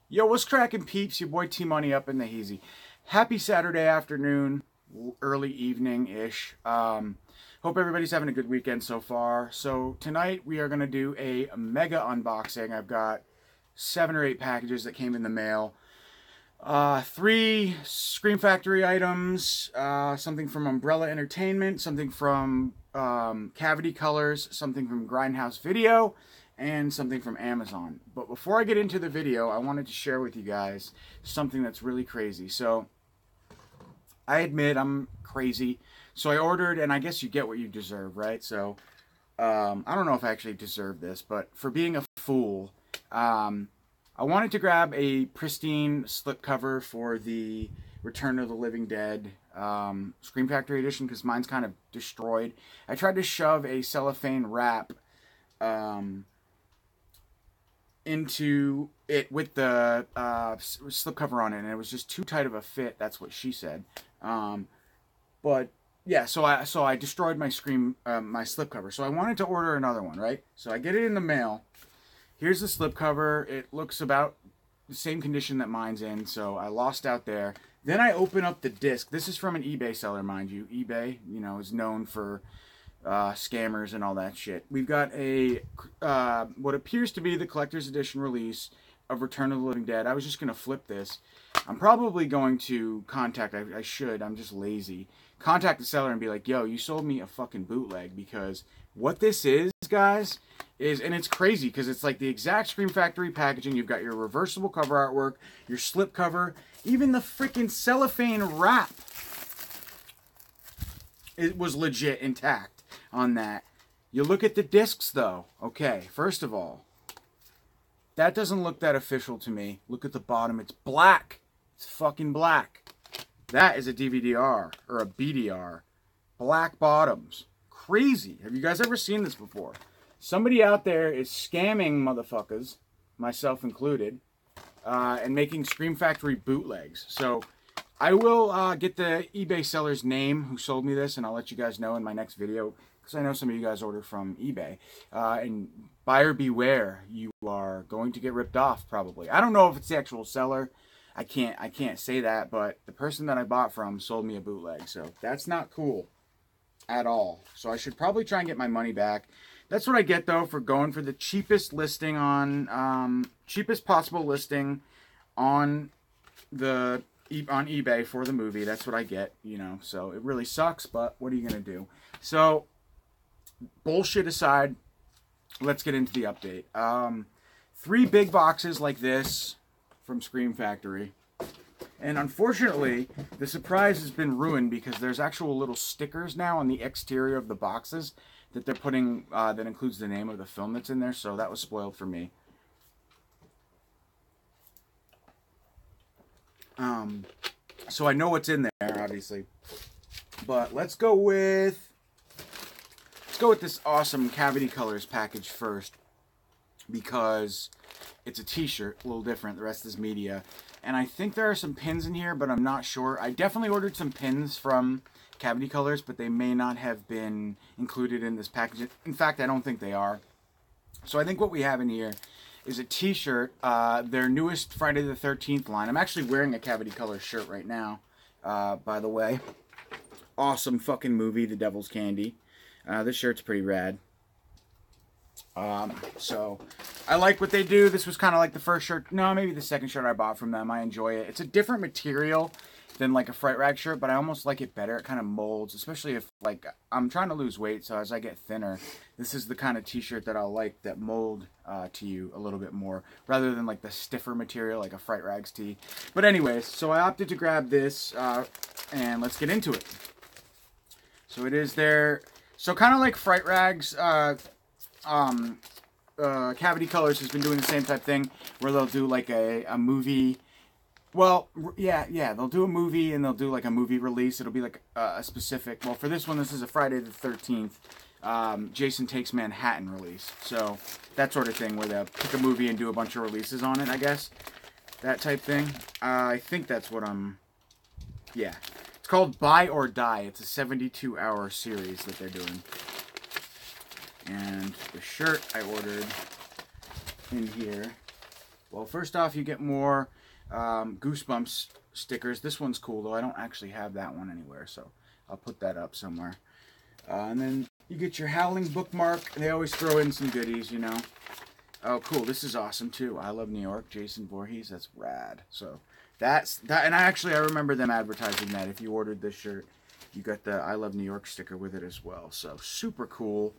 Yo, what's cracking, peeps? Your boy T Money up in the hazy. Happy Saturday afternoon, early evening-ish. Hope everybody's having a good weekend so far. So tonight we are gonna do a mega unboxing. I've got 7 or 8 packages that came in the mail. 3 Scream Factory items, something from Umbrella Entertainment, something from Cavity Colors, something from Grindhouse Video, and something from Amazon. But before I get into the video, I wanted to share with you guys something that's really crazy. So I admit I'm crazy. So I ordered, and I guess you get what you deserve, right? So I don't know if I actually deserve this, but for being a fool, I wanted to grab a pristine slipcover for the Return of the Living Dead Scream Factory edition because mine's kind of destroyed. I tried to shove a cellophane wrap into it with the slipcover on it, and it was just too tight of a fit. That's what she said. But yeah, so I destroyed my my slipcover. So I wanted to order another one, right? So I get it in the mail. Here's the slipcover. It looks about the same condition that mine's in, so I lost out there. Then I open up the disc. This is from an eBay seller, mind you. eBay, you know, is known for scammers and all that shit. We've got a what appears to be the collector's edition release of Return of the Living Dead. I was just going to flip this. I'm probably going to contact, I should, I'm just lazy, contact the seller and be like, yo, you sold me a fucking bootleg, because what this is, guys, is, and it's crazy because it's like the exact Scream Factory packaging. You've got your reversible cover artwork, your slip cover, even the freaking cellophane wrap. It was legit intact on that. You look at the discs though. Okay, first of all, that doesn't look that official to me. Look at the bottom. It's black. It's fucking black. That is a DVD-R or a BD-R. Black bottoms. Crazy. Have you guys ever seen this before? Somebody out there is scamming motherfuckers, myself included, and making Scream Factory bootlegs. So I will get the eBay seller's name who sold me this, and I'll let you guys know in my next video, because I know some of you guys order from eBay. And buyer beware, you are going to get ripped off probably. I don't know if it's the actual seller. I can't say that, but the person that I bought from sold me a bootleg, so that's not cool at all. So I should probably try and get my money back. That's what I get though for going for the cheapest listing on cheapest possible listing on the on eBay for the movie. That's what I get, you know. So it really sucks, but what are you gonna do? So bullshit aside, let's get into the update. 3 big boxes like this from Scream Factory. And unfortunately, the surprise has been ruined because there's actual little stickers now on the exterior of the boxes that they're putting, that includes the name of the film that's in there, so that was spoiled for me. So I know what's in there, obviously. But let's go with this awesome Cavity Colors package first, because it's a t-shirt, a little different. The rest is media. And I think there are some pins in here, but I'm not sure. I definitely ordered some pins from Cavity Colors, but they may not have been included in this package. In fact, I don't think they are. So I think what we have in here is a t-shirt, their newest Friday the 13th line. I'm actually wearing a Cavity Colors shirt right now, by the way. Awesome fucking movie, The Devil's Candy. This shirt's pretty rad. So I like what they do. This was kind of like the first shirt, no, maybe the second shirt I bought from them. I enjoy it. It's a different material than like a Fright Rag shirt, but I almost like it better. It kind of molds, especially if like I'm trying to lose weight, so as I get thinner, this is the kind of t-shirt that I'll like, that mold to you a little bit more, rather than like the stiffer material like a Fright Rags tee. But anyways, so I opted to grab this, and let's get into it. So it is there. So kind of like Fright Rags, Cavity Colors has been doing the same type thing, where they'll do like a movie. Well, yeah, they'll do a movie, and they'll do like a movie release. It'll be like a specific, well, for this one, this is a Friday the 13th Jason Takes Manhattan release. So that sort of thing, where they'll pick a movie and do a bunch of releases on it, I guess. That type thing. I think that's what yeah. It's called Buy or Die. It's a 72-hour series that they're doing. And the shirt I ordered in here Well, first off, you get more Goosebumps stickers. This one's cool, though. I don't actually have that one anywhere, so I'll put that up somewhere. And then you get your Howling bookmark. They always throw in some goodies, you know. Oh, cool. This is awesome, too. I Love New York, Jason Voorhees. That's rad. So that's that. And I remember them advertising that. If you ordered this shirt, you got the I Love New York sticker with it as well. So super cool.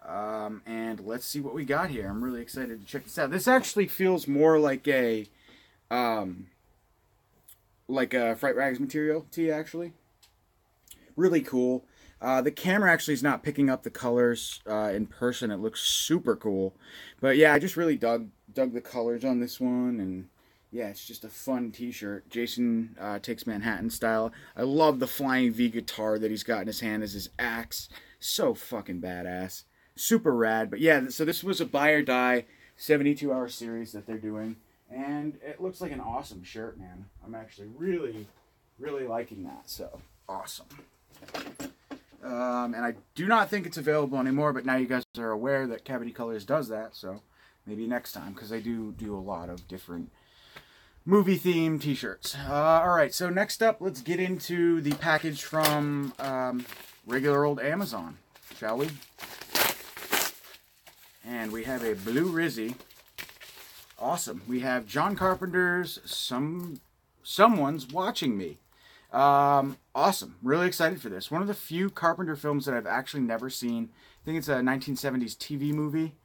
And let's see what we got here. I'm really excited to check this out. This actually feels more like a Fright Rags material tee, actually. Really cool. The camera actually is not picking up the colors in person. It looks super cool. But yeah, I just really dug the colors on this one, and yeah, it's just a fun t-shirt. Jason Takes Manhattan style. I love the flying V guitar that he's got in his hand as his axe. So fucking badass. Super rad. But yeah, so this was a buy or die 72-hour series that they're doing. And it looks like an awesome shirt, man. I'm actually really, really liking that. So, awesome. And I do not think it's available anymore, but now you guys are aware that Cavity Colors does that. So, maybe next time, because they do a lot of different movie-themed t-shirts. Alright, so next up, let's get into the package from regular old Amazon, shall we? And we have a Blue Rizzy. Awesome. We have John Carpenter's Someone's Watching Me. Awesome. Really excited for this. One of the few Carpenter films that I've actually never seen. I think it's a 1970s TV movie.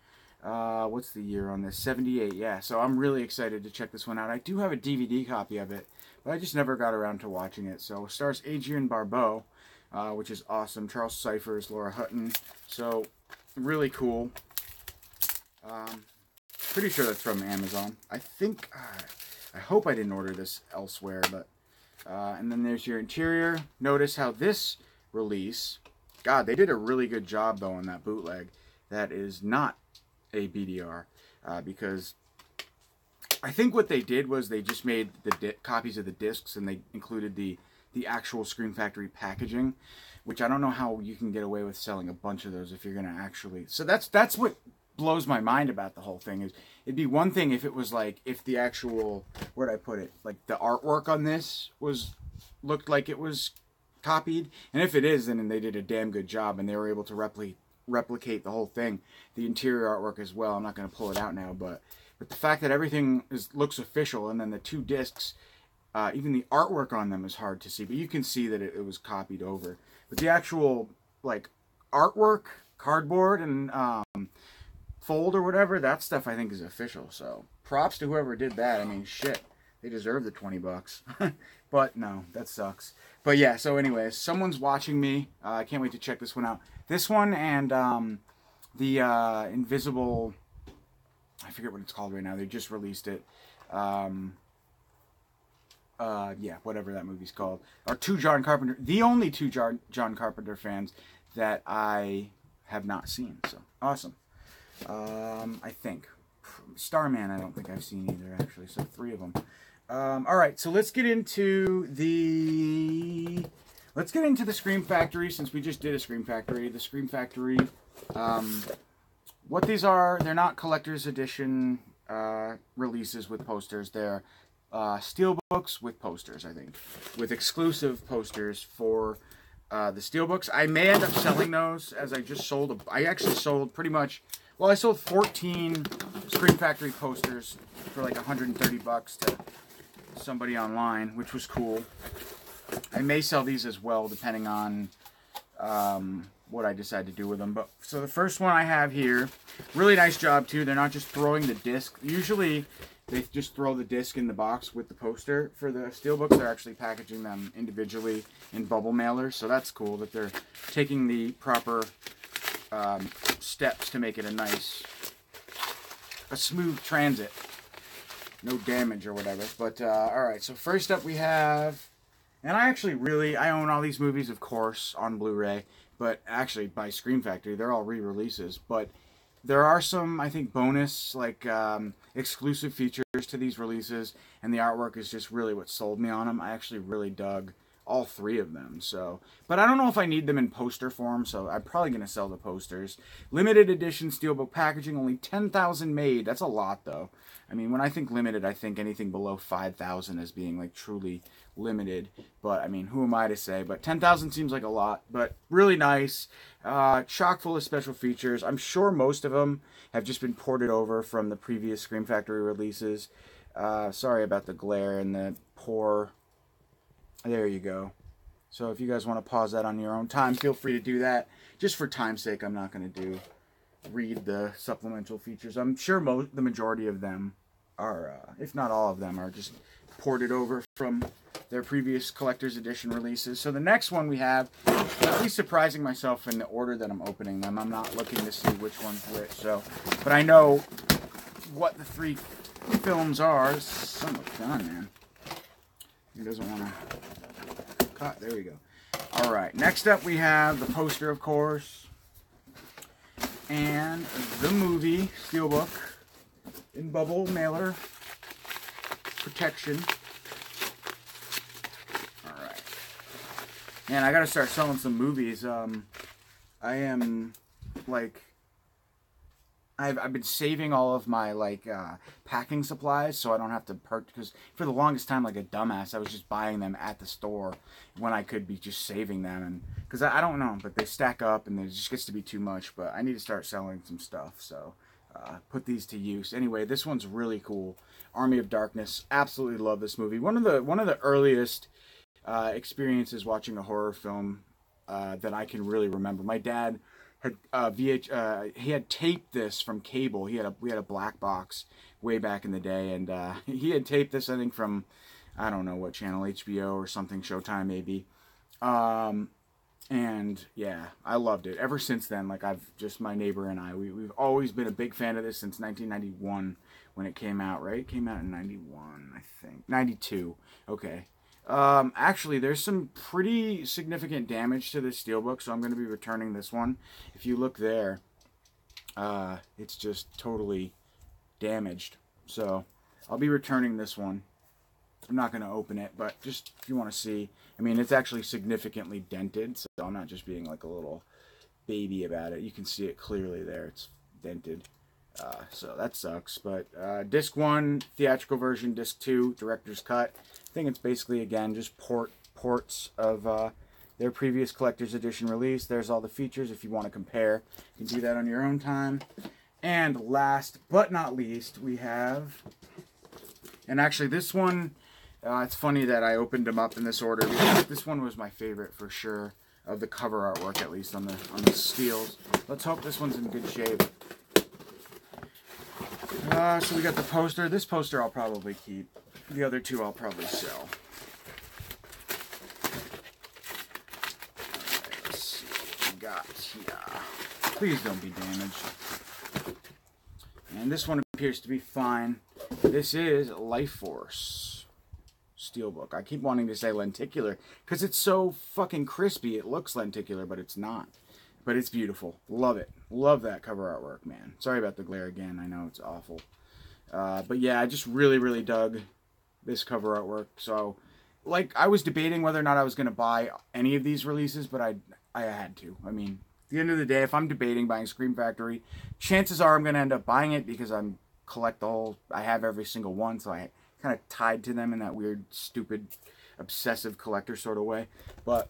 What's the year on this? 78, yeah. So I'm really excited to check this one out. I do have a DVD copy of it, but I just never got around to watching it. So it stars Adrienne Barbeau, which is awesome. Charles Cyphers, Laura Hutton. So really cool. Pretty sure that's from Amazon. I think, I hope I didn't order this elsewhere, but, and then there's your interior. Notice how this release, God, they did a really good job, though, on that bootleg. That is not a BDR, because I think what they did was they just made the copies of the discs, and they included the actual Scream Factory packaging, which I don't know how you can get away with selling a bunch of those if you're going to actually, so that's what blows my mind about the whole thing. Is it'd be one thing if it was like, if the actual, where'd I put it, like the artwork on this looked like it was copied, and if it is, then they did a damn good job and they were able to replicate the whole thing, the interior artwork as well. I'm not going to pull it out now, but the fact that everything looks official, and then the two discs, even the artwork on them is hard to see, but you can see that it was copied over. But the actual like artwork, cardboard, and fold or whatever, that stuff I think is official. So props to whoever did that. I mean, shit, they deserve the 20 bucks. But no, that sucks. But yeah, so anyways, Someone's Watching Me. I can't wait to check this one out. This one and the Invisible, I forget what it's called right now. They just released it. Yeah, whatever that movie's called. Are two John Carpenter, the only two John Carpenter fans that I have not seen. So awesome. I think Starman I don't think I've seen either, actually, so 3 of them. Alright, so let's get into the Scream Factory, since we just did a Scream Factory. The Scream Factory, what these are, they're not collector's edition releases with posters. They're steelbooks with posters, I think, with exclusive posters for the steelbooks. I may end up selling those, as I just sold I actually sold pretty much, well, I sold 14 Scream Factory posters for like 130 bucks to somebody online, which was cool. I may sell these as well, depending on what I decide to do with them. But so the first one I have here, really nice job too. They're not just throwing the disc. Usually they just throw the disc in the box with the poster. For the steelbooks, they're actually packaging them individually in bubble mailers. So that's cool that they're taking the proper steps to make it a smooth transit, no damage or whatever. But alright, so first up we have, and I own all these movies, of course, on Blu-ray, but actually by Scream Factory, they're all re-releases, but there are some, I think, bonus, like exclusive features to these releases, and the artwork is just really what sold me on them. I actually really dug all 3 of them. So, but I don't know if I need them in poster form, so I'm probably going to sell the posters. Limited edition steelbook packaging, only 10,000 made. That's a lot, though. I mean, when I think limited, I think anything below 5,000 as being like truly limited. But I mean, who am I to say? But 10,000 seems like a lot, but really nice. Chock full of special features. I'm sure most of them have just been ported over from the previous Scream Factory releases. Sorry about the glare and the poor. There you go. So if you guys want to pause that on your own time, feel free to do that. Just for time's sake, I'm not going to read the supplemental features. I'm sure the majority of them are, if not all of them, are just ported over from their previous collector's edition releases. So the next one we have, at least surprising myself in the order that I'm opening them. I'm not looking to see which one's which. So, but I know what the 3 films are. Son of a gun, man. He doesn't want to cut. There we go. All right. Next up, we have the poster, of course, and the movie steelbook in bubble mailer protection. All right. Man, I gotta start selling some movies. I am like. I've been saving all of my packing supplies so I don't have to purchase, because for the longest time, like a dumbass, I was just buying them at the store when I could be just saving them, and because I don't know, but they stack up and it just gets to be too much. But I need to start selling some stuff, so put these to use. Anyway, this one's really cool. Army of Darkness. Absolutely love this movie. One of the earliest experiences watching a horror film that I can really remember. My dad had he had taped this from cable. We had a black box way back in the day, and he had taped this, I think, from, I don't know what channel, HBO or something, Showtime maybe. And yeah, I loved it. Ever since then, like my neighbor and I, we've always been a big fan of this since 1991 when it came out, right? It came out in 91, I think. 92. Okay. Actually, there's some pretty significant damage to this steelbook, so I'm going to be returning this one. If you look there, it's just totally damaged. So I'll be returning this one. I'm not going to open it, but just if you want to see, I mean, it's actually significantly dented, so I'm not just being like a little baby about it. You can see it clearly there. It's dented. So that sucks. But disc 1, theatrical version, disc 2, director's cut. I think it's basically, again, just ports of their previous collector's edition release. There's all the features if you want to compare. You can do that on your own time. And last but not least, we have, and actually this one, it's funny that I opened them up in this order, because this one was my favorite for sure, of the cover artwork, at least on the steels. Let's hope this one's in good shape. So we got the poster. This poster I'll probably keep. The other 2 I'll probably sell. Alright, let's see what we got here. Please don't be damaged. And this one appears to be fine. This is Life Force steelbook. I keep wanting to say lenticular because it's so fucking crispy. It looks lenticular, but it's not. But it's beautiful. Love it. Love that cover artwork, man. Sorry about the glare again. I know it's awful. But yeah, I just really, really dug this cover artwork. So, like, I was debating whether or not I was going to buy any of these releases, but I had to. I mean, at the end of the day, if I'm debating buying Scream Factory, chances are I'm going to end up buying it because I have every single one, so I kind of tied to them in that weird, stupid, obsessive collector sort of way. But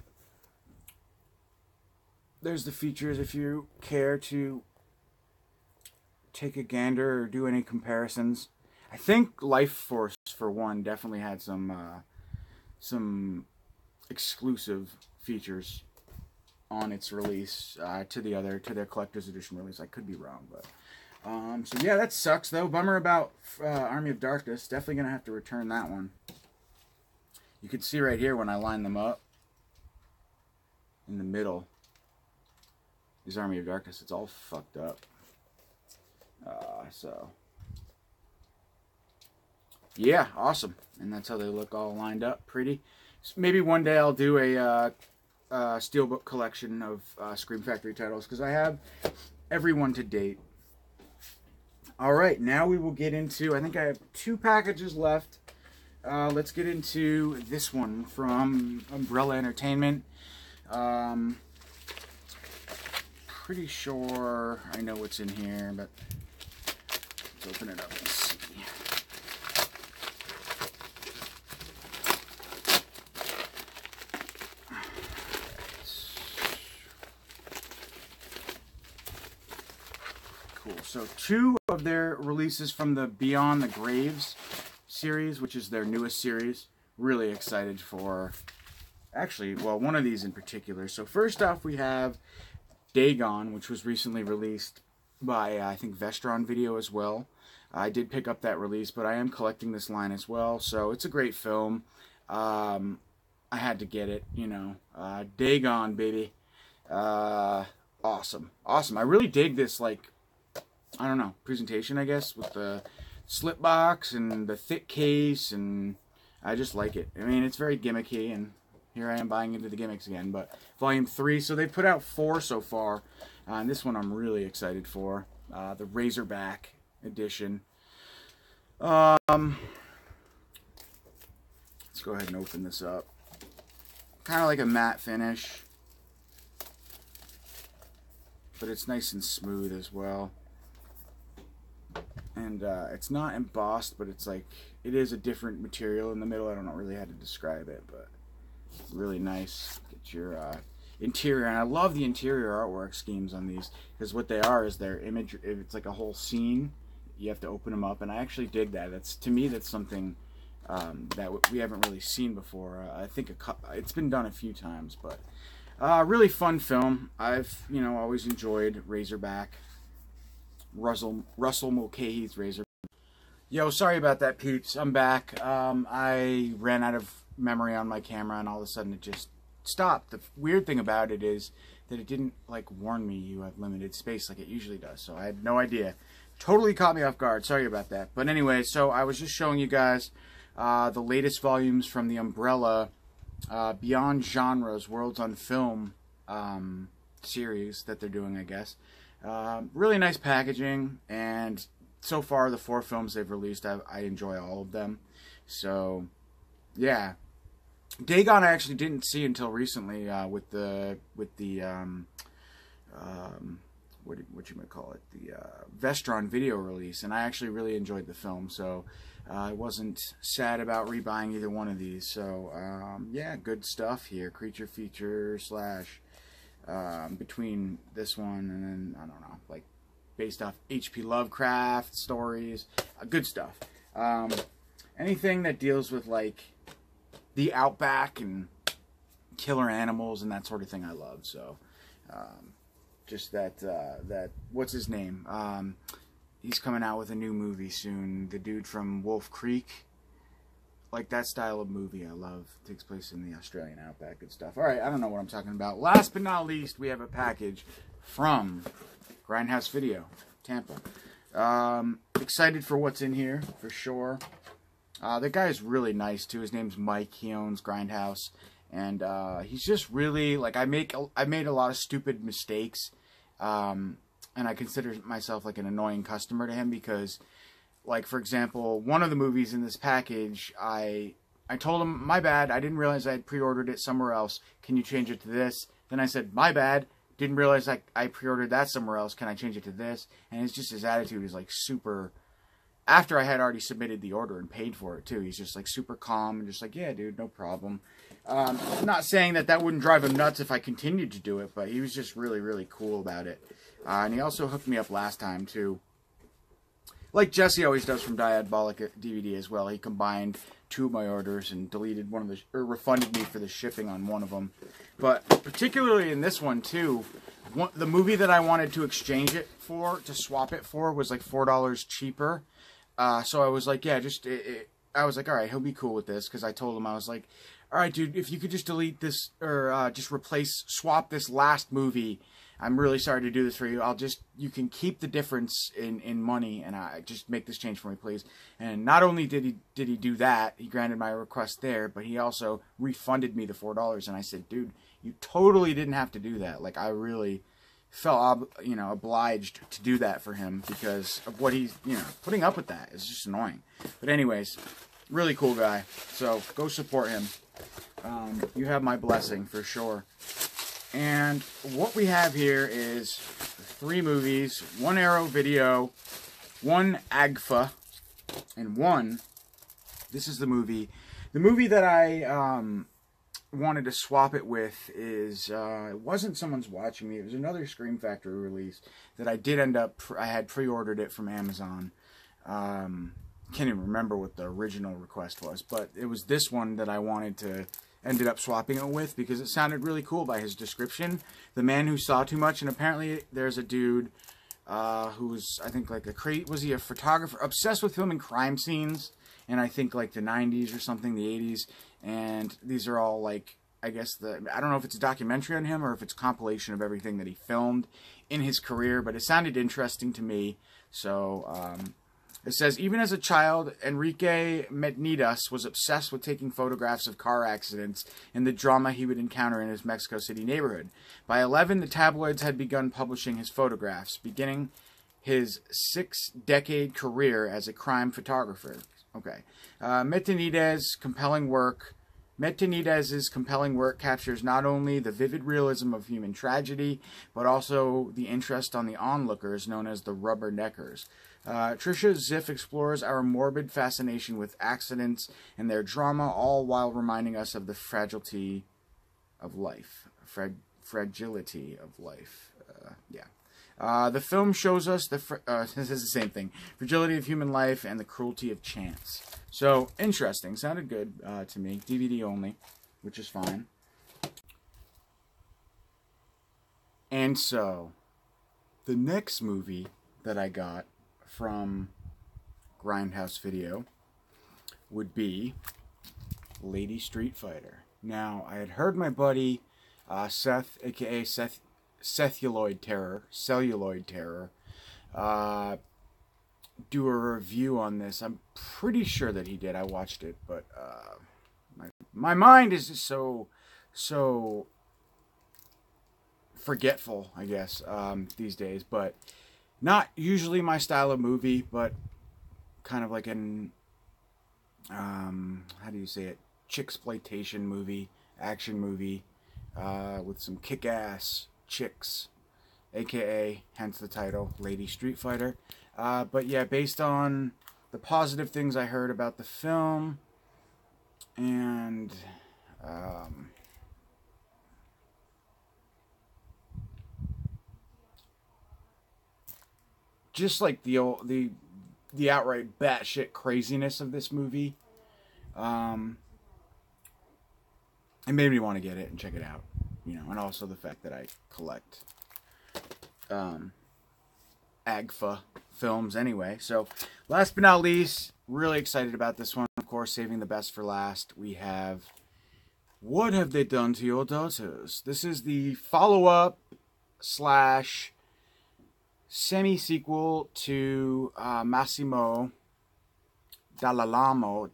there's the features if you care to take a gander or do any comparisons. I think Life Force, for one, definitely had some exclusive features on its release to their collector's edition release. I could be wrong, but so yeah, that sucks though. Bummer about Army of Darkness. Definitely gonna have to return that one. You can see right here when I line them up in the middle is Army of Darkness. It's all fucked up. So yeah, awesome. And that's how they look all lined up, pretty. So maybe one day I'll do a steelbook collection of Scream Factory titles, because I have every one to date. All right, now we will get into, I think I have 2 packages left let's get into this one from Umbrella Entertainment. Pretty sure I know what's in here, but let's open it up and see. Cool. So 2 of their releases from the Beyond the Graves series, which is their newest series. Really excited for, actually, well, one of these in particular. So first off, we have Dagon, which was recently released by, I think, Vestron Video as well. I did pick up that release, but I am collecting this line as well. So it's a great film. I had to get it, you know. Dagon, baby. Awesome. Awesome. I really dig this, like, I don't know, presentation, I guess, with the slip box and the thick case, and I just like it. I mean, it's very gimmicky, and here I am buying into the gimmicks again. But volume 3, so they've put out 4 so far, and this one I'm really excited for, the Razorback edition. Let's go ahead and open this up. Kind of like a matte finish, but it's nice and smooth as well. And it's not embossed, but it's like, it is a different material in the middle. I don't know really how to describe it, but really nice. Get your interior, and I love the interior artwork schemes on these, because what they are is their image. It's like a whole scene. You have to open them up, and I actually dig that. That's, to me, that's something that we haven't really seen before. I think it's been done a few times, but really fun film. I've, you know, always enjoyed Razorback. Russell Mulcahy's Razor. Yo, sorry about that, peeps. I'm back. I ran out of memory on my camera, and all of a sudden it just stopped. The weird thing about it is that it didn't, like, warn me you have limited space like it usually does, so I had no idea. Totally caught me off guard. Sorry about that. But anyway, so I was just showing you guys the latest volumes from the Umbrella Beyond Genres Worlds on Film series that they're doing, I guess. Really nice packaging, and so far the 4 films they've released, I enjoy all of them. So yeah, Dagon I actually didn't see until recently with the what you might call it, the Vestron Video release, and I actually really enjoyed the film, so I wasn't sad about rebuying either one of these. So yeah, good stuff here. Creature feature slash between this one and then, I don't know, like based off H.P. Lovecraft stories, good stuff. Anything that deals with like the outback and killer animals and that sort of thing I love. So just that what's his name, he's coming out with a new movie soon, the dude from Wolf Creek. Like that style of movie I love. It takes place in the Australian outback and stuff. Alright, I don't know what I'm talking about. Last but not least, we have a package from Grindhouse Video, Tampa. Excited for what's in here, for sure. The guy is really nice too. His name's Mike. He owns Grindhouse. And he's just really, like, I made a lot of stupid mistakes. And I consider myself like an annoying customer to him because, like, for example, one of the movies in this package, I told him, my bad, I didn't realize I had pre-ordered it somewhere else. Can you change it to this? Then I said, my bad, didn't realize I pre-ordered that somewhere else. Can I change it to this? And it's just, his attitude is like super, after I had already submitted the order and paid for it too, he's just like super calm and just like, yeah, dude, no problem. Not saying that wouldn't drive him nuts if I continued to do it, but he was just really, really cool about it. And he also hooked me up last time too. Like Jesse always does from Diabolic DVD as well. He combined 2 of my orders and deleted one of the, or refunded me for the shipping on one of them. But particularly in this one too, the movie that I wanted to exchange it for, to swap it for, was like $4 cheaper. So I was like, yeah, I was like, all right, he'll be cool with this, because I told him, I was like, all right, dude, if you could just delete this, or just swap this last movie, I'm really sorry to do this for you. You can keep the difference in money, and just make this change for me, please. And not only did he do that, he granted my request there, but he also refunded me the $4. And I said, dude, you totally didn't have to do that. Like, I really felt, obliged to do that for him because of what he's, putting up with that is just annoying. But anyways, really cool guy. So go support him. You have my blessing for sure. And what we have here is 3 movies, 1 Arrow Video, 1 AGFA, and 1. This is the movie. The movie that I wanted to swap it with is, it wasn't Someone's Watching Me. It was another Scream Factory release that I did end up, I had pre-ordered it from Amazon. Can't even remember what the original request was, but it was this one that I wanted to, ended up swapping it with because it sounded really cool by his description. The Man Who Saw Too Much, and apparently there's a dude who was, I think, like was he a photographer, obsessed with filming crime scenes in, I think, like the 90s or something, the 80s, and these are all, like, I guess I don't know if it's a documentary on him or if it's a compilation of everything that he filmed in his career, but it sounded interesting to me. So, it says, even as a child, Enrique Metnidas was obsessed with taking photographs of car accidents and the drama he would encounter in his Mexico City neighborhood. By 11, the tabloids had begun publishing his photographs, beginning his 6-decade career as a crime photographer. Okay. Metnidas's compelling work captures not only the vivid realism of human tragedy, but also the interest on the onlookers known as the rubberneckers. Trisha Ziff explores our morbid fascination with accidents and their drama, all while reminding us of the fragility of life. Fragility of life. The film shows us this is the same thing. Fragility of human life and the cruelty of chance. So, interesting. Sounded good to me. DVD only, which is fine. And so, the next movie that I got from Grindhouse Video would be Lady Street Fighter. Now, I had heard my buddy Seth, aka Celluloid Terror, do a review on this. I'm pretty sure that he did. I watched it, but my mind is just so forgetful, I guess, these days. But not usually my style of movie, but kind of like an how do you say it? Chicksploitation movie, action movie, with some kick-ass chicks, aka hence the title, Lady Street Fighter. But yeah, based on the positive things I heard about the film and just like the outright batshit craziness of this movie, it made me want to get it and check it out, and also the fact that I collect AGFA films anyway. So, last but not least, really excited about this one. Of course, saving the best for last, we have What Have They Done to Your Daughters? This is the follow-up / semi-sequel to Massimo Dallamano's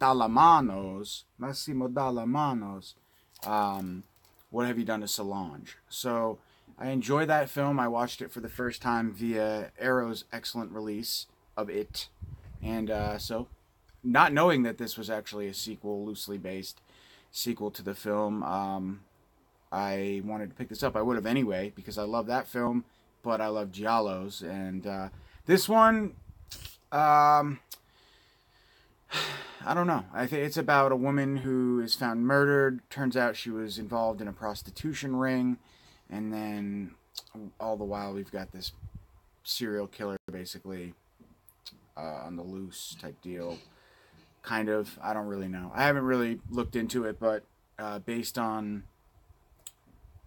What Have You Done to Solange? So I enjoyed that film. I watched it for the first time via Arrow's excellent release of it. And so, not knowing that this was actually a sequel, loosely based sequel to the film, I wanted to pick this up. I would have anyway, because I love that film, but I love Giallos. And this one, I don't know. I think it's about a woman who is found murdered. Turns out she was involved in a prostitution ring. And then all the while we've got this serial killer basically on the loose type deal. Kind of. I don't really know. I haven't really looked into it, but based on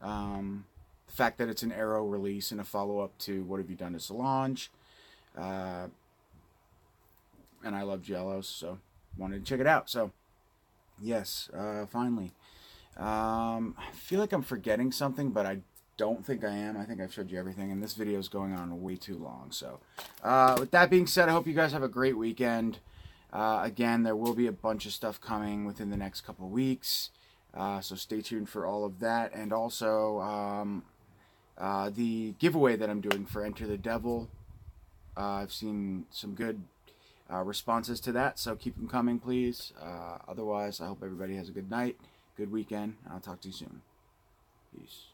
the fact that it's an Arrow release and a follow-up to What Have You Done to Solange, and I love Giallos, so wanted to check it out. So, yes, finally. I feel like I'm forgetting something, but I don't think I am. I think I've showed you everything, and this video is going on way too long. So, with that being said, I hope you guys have a great weekend. Again, there will be a bunch of stuff coming within the next couple of weeks, so stay tuned for all of that. And also, the giveaway that I'm doing for Enter the Devil. I've seen some good responses to that, so keep them coming, please. Otherwise, I hope everybody has a good night, good weekend. I'll talk to you soon. Peace.